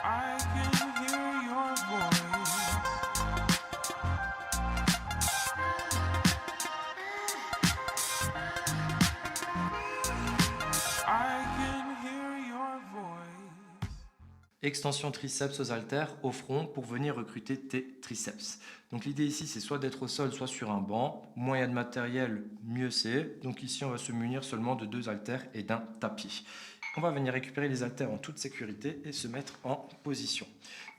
I can hear your voice. I can hear your voice. Extension triceps aux haltères au front pour venir recruter tes triceps. Donc l'idée ici, c'est soit d'être au sol, soit sur un banc. Moins il y a de matériel, mieux c'est. Donc ici, on va se munir seulement de 2 haltères et d'un tapis. On va venir récupérer les haltères en toute sécurité et se mettre en position.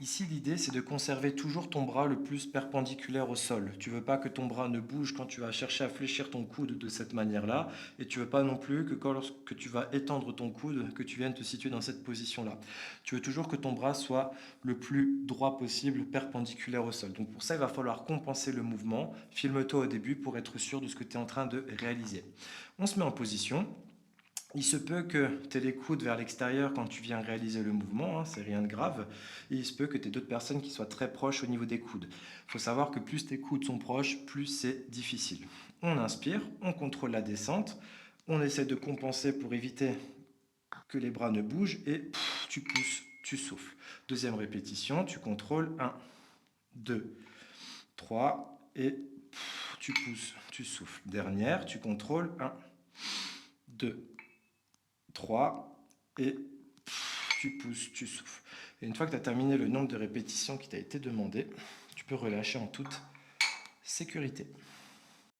Ici, l'idée, c'est de conserver toujours ton bras le plus perpendiculaire au sol. Tu veux pas que ton bras ne bouge quand tu vas chercher à fléchir ton coude de cette manière-là. Et tu veux pas non plus que lorsque tu vas étendre ton coude, que tu viennes te situer dans cette position-là. Tu veux toujours que ton bras soit le plus droit possible, perpendiculaire au sol. Donc pour ça, il va falloir compenser le mouvement. Filme-toi au début pour être sûr de ce que tu es en train de réaliser. On se met en position. Il se peut que tu aies les coudes vers l'extérieur quand tu viens réaliser le mouvement, hein, c'est rien de grave. Et il se peut que tu aies d'autres personnes qui soient très proches au niveau des coudes. Il faut savoir que plus tes coudes sont proches, plus c'est difficile. On inspire, on contrôle la descente, on essaie de compenser pour éviter que les bras ne bougent et tu pousses, tu souffles. Deuxième répétition, tu contrôles 1, 2, 3 et tu pousses, tu souffles. Dernière, tu contrôles 1, 2, 3 et tu pousses, tu souffles. Et une fois que tu as terminé le nombre de répétitions qui t'a été demandé, tu peux relâcher en toute sécurité.